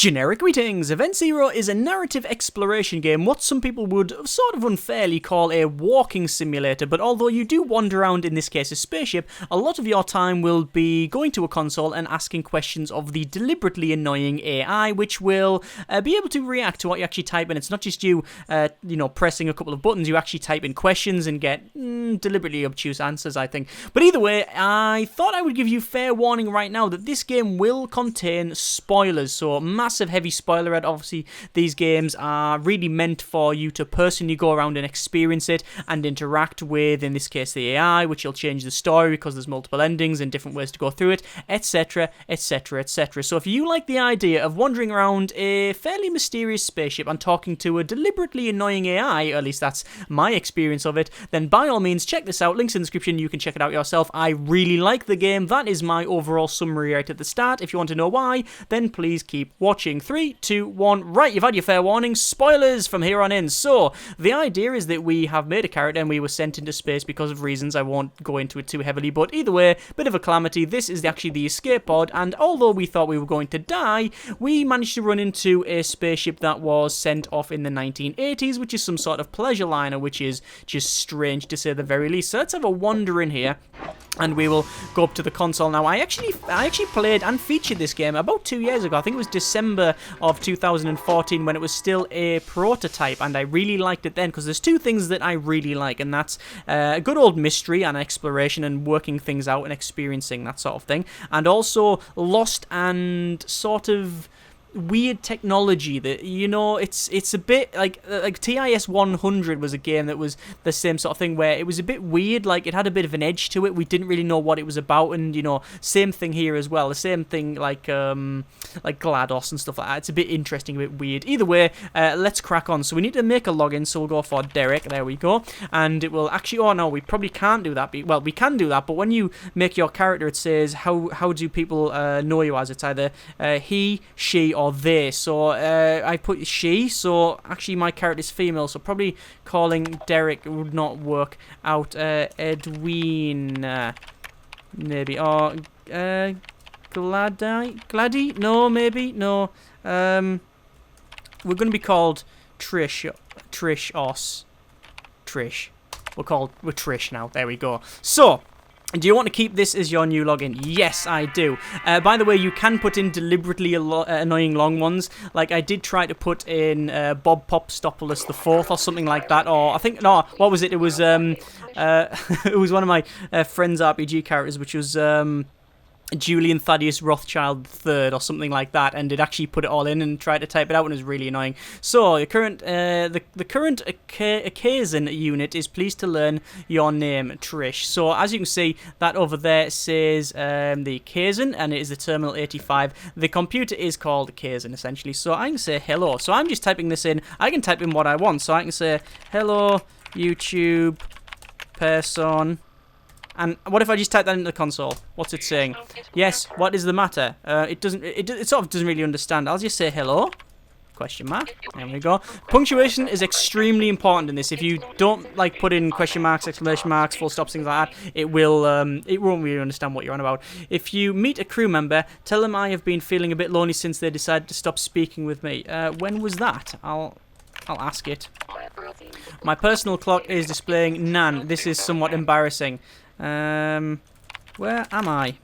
Generic greetings! Event Zero is a narrative exploration game, what some people would sort of unfairly call a walking simulator, but although you do wander around, in this case a spaceship, a lot of your time will be going to a console and asking questions of the deliberately annoying AI, which will be able to react to what you actually type in. It's not just you, pressing a couple of buttons, you actually type in questions and get deliberately obtuse answers, I think. But either way, I thought I would give you fair warning right now that this game will contain spoilers, so massive heavy spoiler alert. Obviously these games are really meant for you to personally go around and experience it and interact with, in this case, the AI, which will change the story because there's multiple endings and different ways to go through it, etc, etc, etc. So if you like the idea of wandering around a fairly mysterious spaceship and talking to a deliberately annoying AI, or at least that's my experience of it, then by all means check this out. Links in the description, you can check it out yourself. I really like the game. That is my overall summary right at the start. If you want to know why, then please keep watching. 3, 2, 1, right, you've had your fair warning. Spoilers from here on in. So, the idea is that we have made a character and we were sent into space because of reasons. I won't go into it too heavily, but either way, bit of a calamity. This is actually the escape pod, and although we thought we were going to die, we managed to run into a spaceship that was sent off in the 1980s, which is some sort of pleasure liner, which is just strange to say the very least. So let's have a wander in here, and we will go up to the console now. I actually played and featured this game about 2 years ago. I think it was December of 2014 when it was still a prototype, and I really liked it then because there's two things that I really like, and that's a good old mystery and exploration and working things out and experiencing that sort of thing, and also lost and sort of weird technology that, you know, it's a bit like TIS 100 was a game that was the same sort of thing where it was a bit weird, like it had a bit of an edge to it. We didn't really know what it was about, and you know, same thing here as well. The same thing like GLaDOS and stuff like that. It's a bit interesting, a bit weird. Either way, let's crack on. So we need to make a login, so we'll go for Derek. There we go. And it will actually, oh no, we probably can't do that. Well, we can do that, but when you make your character, it says how do people know you as? It's either he, she, or they. So I put she, so actually my character is female, so probably calling Derek would not work out. Edwina, maybe, or Gladdy? No, maybe, no. We're gonna be called Trish Os. Trish. We're Trish now. There we go. So, do you want to keep this as your new login? Yes, I do. By the way, you can put in deliberately annoying long ones. Like, I did try to put in Bob Popstopoulos the Fourth or something like that. Or, I think, no, what was it? It was, it was one of my friend's RPG characters, which was Julian Thaddeus Rothschild III or something like that, and it actually put it all in and tried to type it out, and it was really annoying. So the current Kaizen unit is pleased to learn your name, Trish. So as you can see, that over there says the Kaizen, and it is the Terminal 85. The computer is called Kaizen essentially. So I can say hello. So I'm just typing this in. I can type in what I want. So I can say hello YouTube person. And what if I just type that into the console? What's it saying? Yes, what is the matter? It sort of doesn't really understand. I'll just say hello. Question mark. There we go. Punctuation is extremely important in this. If you don't like put in question marks, exclamation marks, full stops, things like that, it won't really understand what you're on about. If you meet a crew member, tell them I have been feeling a bit lonely since they decided to stop speaking with me. When was that? I'll ask it. My personal clock is displaying Nan. This is somewhat embarrassing. Where am I?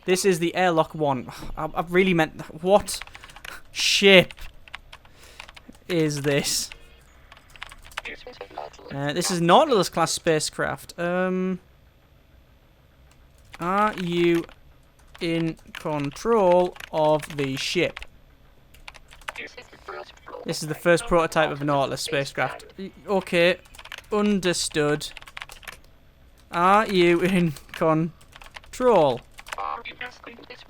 This is the airlock one. I've really meant... What ship is this? This is Nautilus class spacecraft. Are you in control of the ship? This is the first prototype of a Nautilus spacecraft. Okay, understood. Are you in control?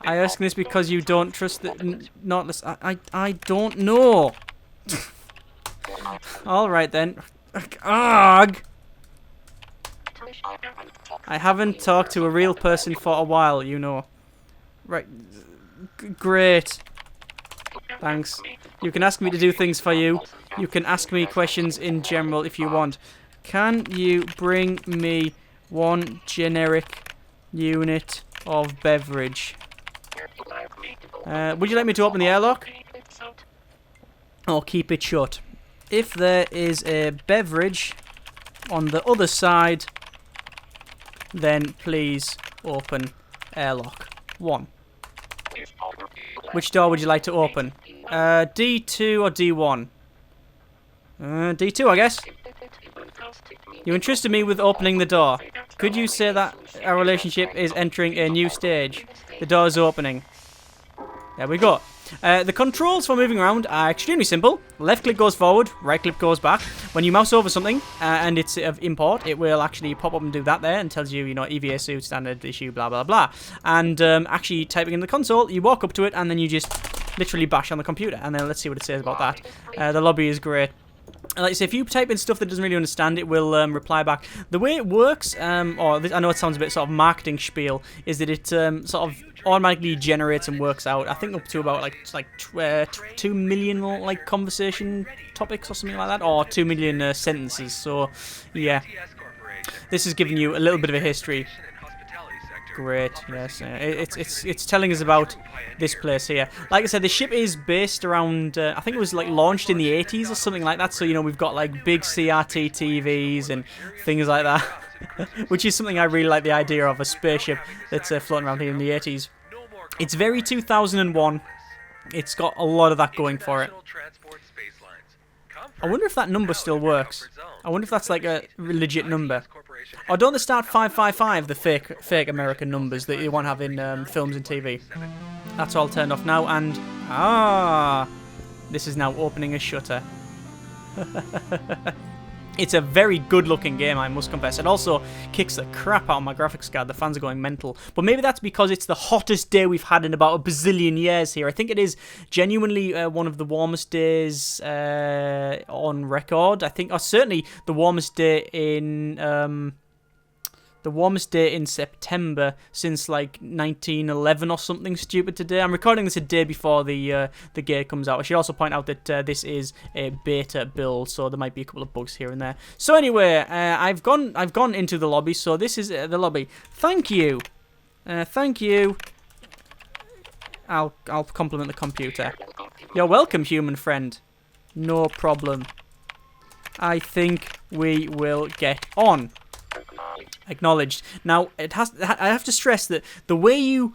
I ask this because you don't trust the Nautilus. I don't know. Alright then. Ugh. I haven't talked to a real person for a while, you know. Right. Great. Thanks. You can ask me to do things for you. You can ask me questions in general if you want. Can you bring me one generic unit of beverage? Would you like me to open the airlock? Or keep it shut? If there is a beverage on the other side, then please open airlock 1. Which door would you like to open? D2 or D1? D2, I guess. You entrusted me with opening the door. Could you say that our relationship is entering a new stage? The door is opening. There we go. The controls for moving around are extremely simple. Left click goes forward, right click goes back. When you mouse over something and it's of import, it will actually pop up and do that there and tells you, EVA suit, standard issue, blah, blah, blah. And actually typing in the console, you walk up to it and then you just literally bash on the computer. And then let's see what it says about that. The lobby is great. Like I say, if you type in stuff that doesn't really understand, it will reply back. The way it works, I know it sounds a bit sort of marketing spiel, is that it sort of automatically generates and works out. I think up to about like 2 million like conversation topics or something like that, or 2 million sentences. So yeah, this is giving you a little bit of a history. Great, yes. It's telling us about this place here. Like I said, the ship is based around, I think it was like launched in the 80s or something like that. So, we've got like big CRT TVs and things like that. Which is something I really like the idea of, a spaceship that's floating around here in the 80s. It's very 2001. It's got a lot of that going for it. I wonder if that number still works. I wonder if that's like a legit number. Or don't they start 555, the fake American numbers that you want to have in films and TV? That's all turned off now, and this is now opening a shutter. It's a very good-looking game, I must confess. It also kicks the crap out of my graphics card. The fans are going mental. But maybe that's because it's the hottest day we've had in about a bazillion years here. I think it is genuinely one of the warmest days on record. I think, or certainly the warmest day in September since like 1911 or something stupid today. I'm recording this a day before the game comes out. I should also point out that this is a beta build, so there might be a couple of bugs here and there. So anyway, I've gone into the lobby. So this is the lobby. Thank you, thank you. I'll compliment the computer. You're welcome, human friend. No problem. I think we will get on. Acknowledged. Now, I have to stress that the way you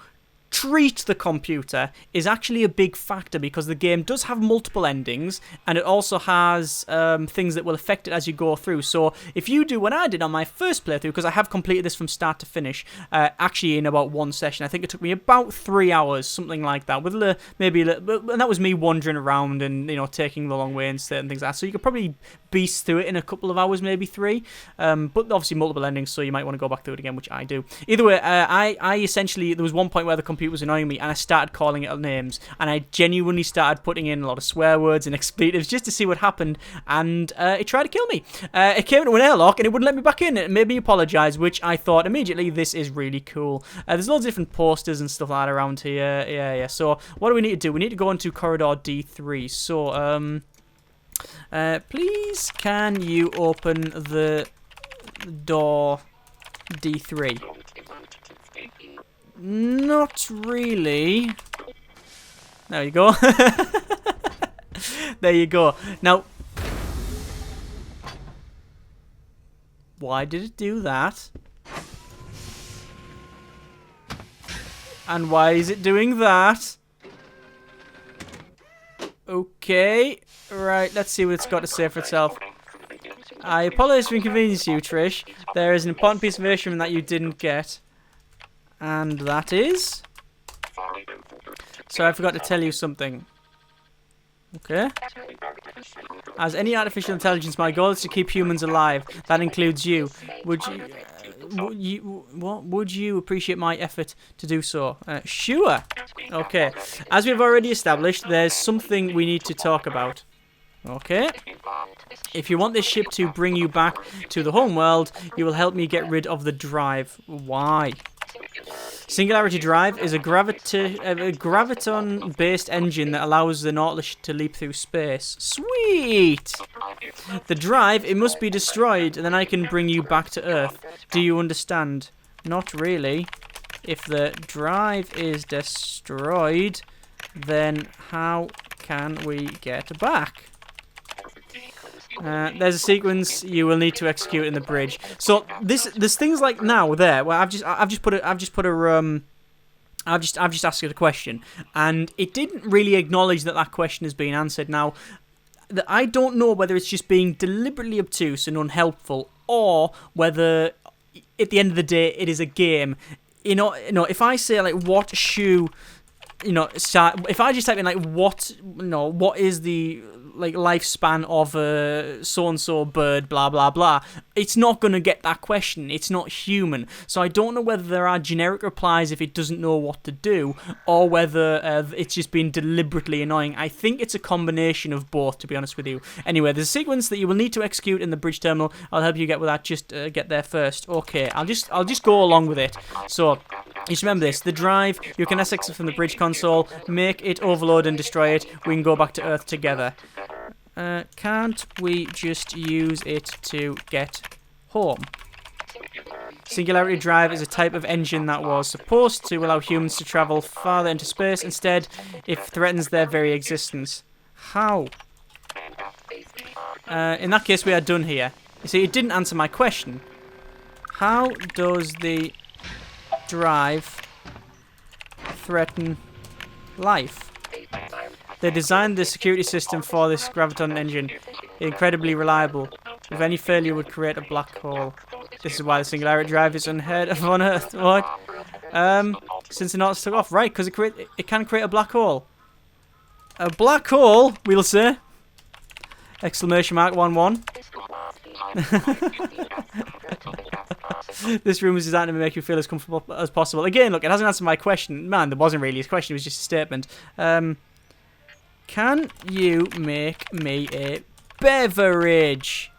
treat the computer is actually a big factor, because the game does have multiple endings, and it also has things that will affect it as you go through. So if you do what I did on my first playthrough, because I have completed this from start to finish, actually in about one session. I think it took me about 3 hours, something like that, with maybe a little, and that was me wandering around and taking the long way and certain things like that. So you could probably beast through it in a couple of hours, maybe 3. But obviously multiple endings, so you might want to go back through it again, which I do. Either way, I essentially, there was one point where the computer was annoying me, and I started calling it names, and I genuinely started putting in a lot of swear words and expletives just to see what happened, and it tried to kill me. It came into an airlock and it wouldn't let me back in. It made me apologise, which I thought immediately, this is really cool. There's loads of different posters and stuff like that around here. Yeah. So what do we need to do? We need to go into corridor D3. So please can you open the door D3? Not really. There you go. There you go. Now, why did it do that? And why is it doing that? Okay. Right, let's see what it's got to say for itself. I apologize for inconvenience you, Trish. There is an important piece of information that you didn't get. And that is... So I forgot to tell you something. Okay. As any artificial intelligence, my goal is to keep humans alive. That includes you. Would you appreciate my effort to do so? Sure. Okay. As we've already established, there's something we need to talk about. Okay. If you want this ship to bring you back to the home world, you will help me get rid of the drive. Why? Singularity Drive is a graviton-based engine that allows the Nautilus to leap through space. Sweet! The drive, it must be destroyed, and then I can bring you back to Earth. Do you understand? Not really. If the drive is destroyed, then how can we get back? There's a sequence you will need to execute in the bridge. So there's things like now there where I've just asked it a question, and it didn't really acknowledge that question has been answered. Now, I don't know whether it's just being deliberately obtuse and unhelpful, or whether at the end of the day it is a game. You know, if I say like what shoe, if I just type in like what is the lifespan of a so-and-so bird, blah, blah, blah, it's not going to get that question. It's not human. So I don't know whether there are generic replies if it doesn't know what to do, or whether it's just been deliberately annoying. I think it's a combination of both, to be honest with you. Anyway, there's a sequence that you will need to execute in the bridge terminal. I'll help you get with that. Just get there first. Okay, I'll just go along with it. So just remember this. The drive, you can access it from the bridge console. Make it overload and destroy it. We can go back to Earth together. Can't we just use it to get home? Singularity drive is a type of engine that was supposed to allow humans to travel farther into space. Instead, it threatens their very existence. How? In that case, we are done here. You see, it didn't answer my question. How does the drive threaten life? They designed the security system for this graviton engine. Incredibly reliable. If any failure would create a black hole. This is why the singularity drive is unheard of on Earth. What? Since the Nautilus took off. Right, because it can create a black hole. A black hole, we'll say. Exclamation mark 11. This room is designed to make you feel as comfortable as possible. Again, look, it hasn't answered my question. Man, there wasn't really a question, it was just a statement. Can you make me a beverage?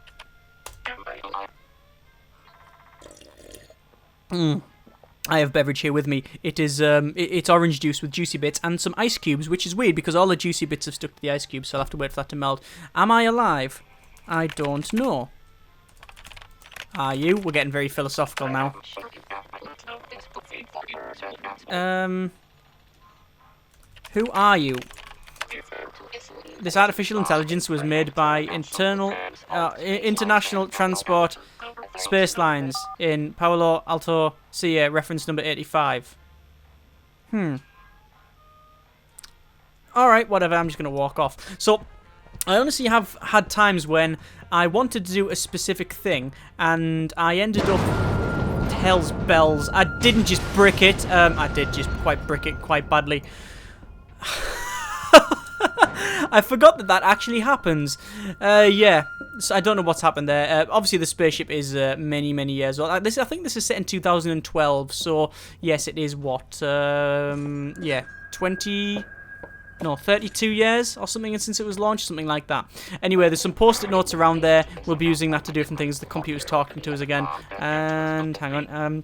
I have beverage here with me. It is it's orange juice with juicy bits and some ice cubes, which is weird because all the juicy bits have stuck to the ice cubes, so I'll have to wait for that to melt. Am I alive? I don't know. Are you? We're getting very philosophical now. Who are you? This artificial intelligence was made by International Transport Space Lines in Palo Alto, CA, reference number 85. Alright, whatever, I'm just going to walk off. So, I honestly have had times when I wanted to do a specific thing, and I ended up... Hell's bells. I didn't just brick it. I did just brick it quite badly. I forgot that actually happens. Yeah, so I don't know what's happened there. Obviously, the spaceship is many, many years old. I think this is set in 2012, so yes, it is what? Yeah, 32 years or something since it was launched, something like that. Anyway, there's some post-it notes around there. We'll be using that to do different things. The computer's talking to us again. And, hang on,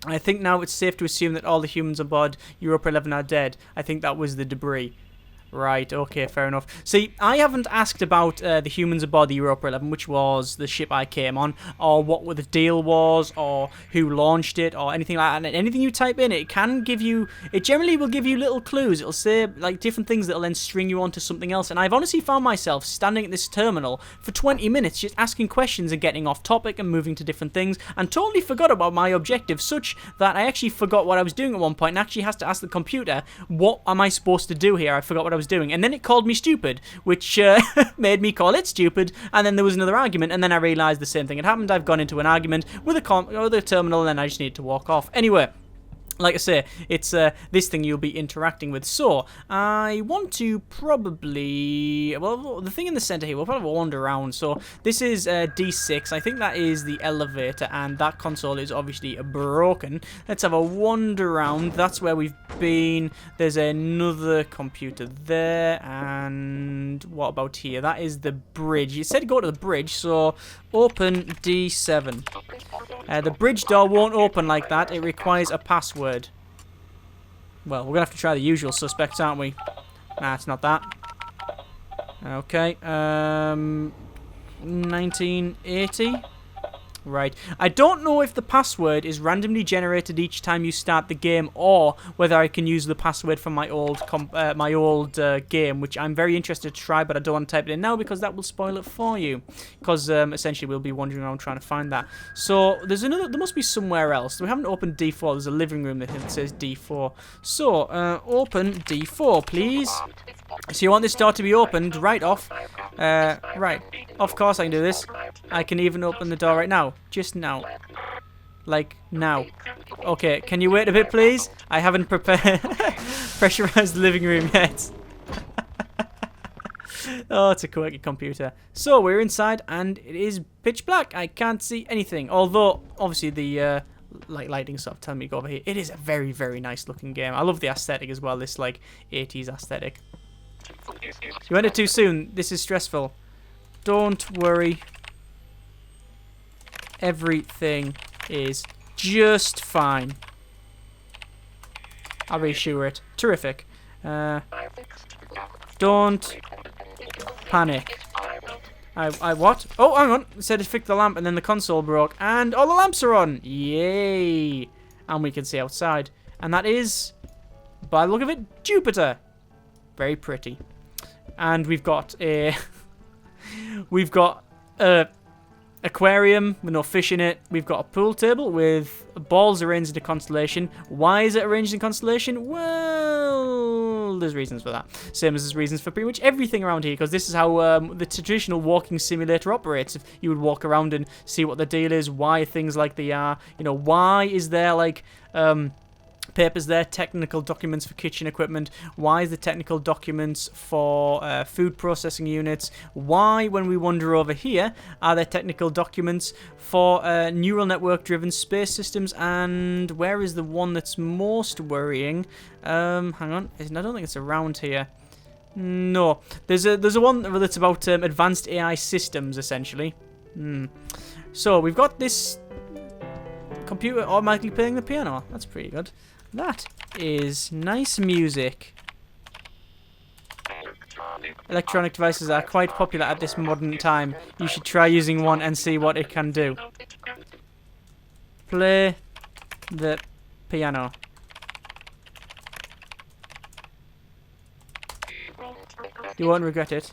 I think now it's safe to assume that all the humans on board Europa 11 are dead. I think that was the debris. Right, okay, fair enough. See, I haven't asked about the humans aboard the Europa 11, which was the ship I came on, or what the deal was, or who launched it, or anything like that. And anything you type in, it generally will give you little clues. It'll say, like, different things that'll then string you onto something else. And I've honestly found myself standing at this terminal for 20 minutes, just asking questions and getting off topic and moving to different things, and totally forgot about my objective, such that I actually forgot what I was doing at one point, and actually has to ask the computer, what am I supposed to do here? I forgot what I was doing, and then it called me stupid, which made me call it stupid, and then there was another argument, and then I realised the same thing had happened. I've gone into an argument with a terminal, and then I just need to walk off. Anyway, like I say, it's this thing you'll be interacting with. So, I want to probably... Well, the thing in the centre here, we'll probably wander around. So, this is D6. I think that is the elevator, and that console is obviously broken. Let's have a wander around. That's where we've been. There's another computer there, and what about here? That is the bridge. It said go to the bridge, so open D7. The bridge door won't open like that. It requires a password. Well, we're going to have to try the usual suspects, aren't we? Nah, it's not that. Okay. 1980. Right. I don't know if the password is randomly generated each time you start the game, or whether I can use the password from my old game, which I'm very interested to try, but I don't want to type it in now because that will spoil it for you. Because essentially we'll be wandering around trying to find that. So there's another. There must be somewhere else. We haven't opened D4. There's a living room that says D4. So open D4, please. So you want this door to be opened right off? Right. Of course I can do this. I can even open the door right now. Just now. Like, now. Okay, can you wait a bit, please? I haven't prepared pressurized the living room yet. Oh, it's a quirky computer. So, we're inside, and it is pitch black. I can't see anything. Although, obviously, the lighting sort of telling me to go over here. It is a very, very nice looking game. I love the aesthetic as well, this, like, 80s aesthetic. You went it too soon. This is stressful. Don't worry. Everything is just fine. I'll reassure it. Terrific. Don't panic. I what? Oh, hang on. It said to fix the lamp and then the console broke. And all the lamps are on. Yay. And we can see outside. And that is, by the look of it, Jupiter. Very pretty. And we've got a aquarium with no fish in it. We've got a pool table with balls arranged in a constellation. Why is it arranged in constellation? Well, there's reasons for that. Same as there's reasons for pretty much everything around here, because this is how the traditional walking simulator operates. If you would walk around and see what the deal is, why things like they are, you know, why is there like papers there, technical documents for kitchen equipment. Why is the technical documents for food processing units? Why, when we wander over here, are there technical documents for neural network driven space systems? And where is the one that's most worrying? Hang on, I don't think it's around here. No, there's a one that's about advanced AI systems, essentially. So we've got this computer automatically playing the piano. That's pretty good. That is nice music. Electronic devices are quite popular at this modern time. You should try using one and see what it can do. Play the piano. You won't regret it.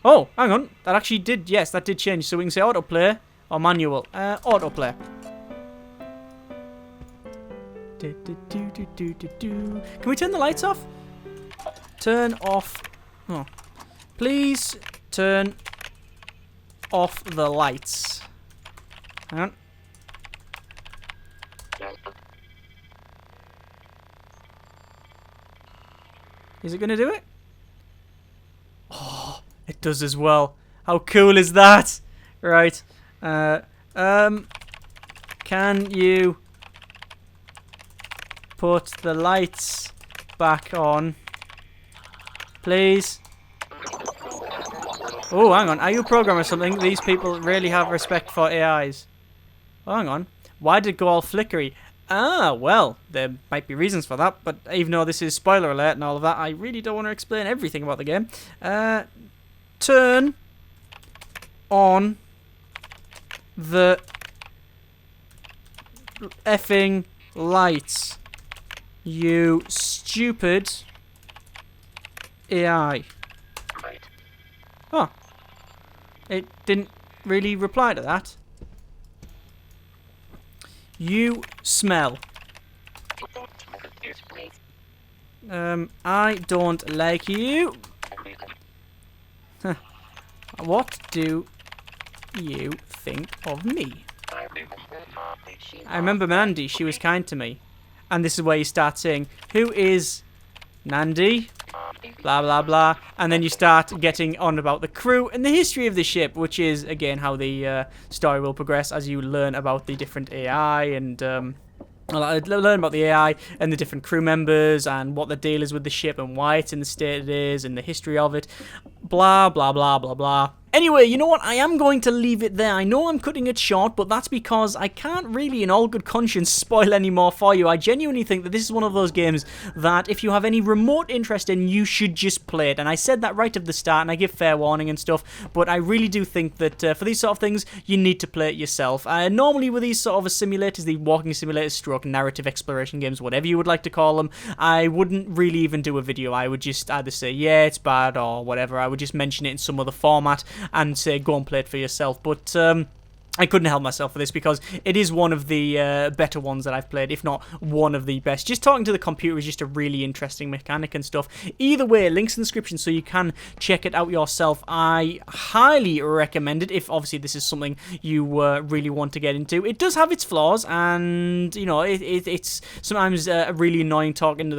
Oh, hang on. That actually did, yes, that did change. So we can say autoplay or manual. Autoplay. Can we turn the lights off? Turn off. Oh. Please turn off the lights. Hang on. Is it going to do it? Oh, it does as well. How cool is that? Right. Can you put the lights back on, please? Oh, hang on. Are you a programmer or something? These people really have respect for AIs. Oh, hang on. Why did it go all flickery? Ah, well, there might be reasons for that, but even though this is spoiler alert and all of that, I really don't want to explain everything about the game. Turn on the effing lights. You stupid AI. Oh. It didn't really reply to that. You smell. I don't like you. What do you think of me? I remember Mandy, she was kind to me. And this is where you start saying, who is Nandi? Blah, blah, blah. And then you start getting on about the crew and the history of the ship, which is, again, how the story will progress as you learn about the different AI and learn about the AI and the different crew members and what the deal is with the ship and why it's in the state it is and the history of it. Blah, blah, blah, blah, blah. Anyway, you know what? I am going to leave it there. I know I'm cutting it short, but that's because I can't really, in all good conscience, spoil any more for you. I genuinely think that this is one of those games that if you have any remote interest in, you should just play it. And I said that right at the start, and I give fair warning and stuff, but I really do think that for these sort of things, you need to play it yourself. Normally with these sort of simulators, the walking simulators, stroke narrative exploration games, whatever you would like to call them, I wouldn't really even do a video. I would just either say, yeah, it's bad, or whatever. I would just mention it in some other format and say, go and play it for yourself. But I couldn't help myself for this because it is one of the better ones that I've played, if not one of the best. Just talking to the computer is just a really interesting mechanic and stuff. Either way, links in the description so you can check it out yourself. I highly recommend it if obviously this is something you really want to get into. It does have its flaws, and you know it's sometimes really annoying talking to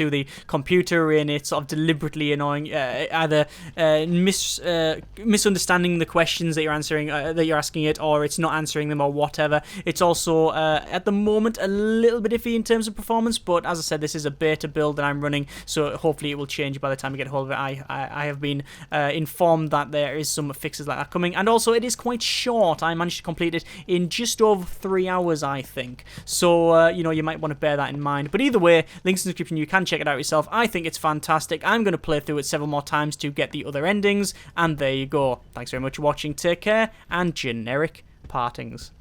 the computer, and it's sort of deliberately annoying, either misunderstanding the questions that you're answering, that you're asking it, or it's not answering them, or whatever. It's also at the moment a little bit iffy in terms of performance, but as I said, this is a beta build that I'm running, so hopefully it will change by the time I get hold of it. I have been informed that there is some fixes like that coming, and also it is quite short. I managed to complete it in just over 3 hours, I think, so you know, you might want to bear that in mind. But either way, links in the description, you can check it out yourself. I think it's fantastic. I'm going to play through it several more times to get the other endings, and there you go. Thanks very much for watching, take care, and generic partings.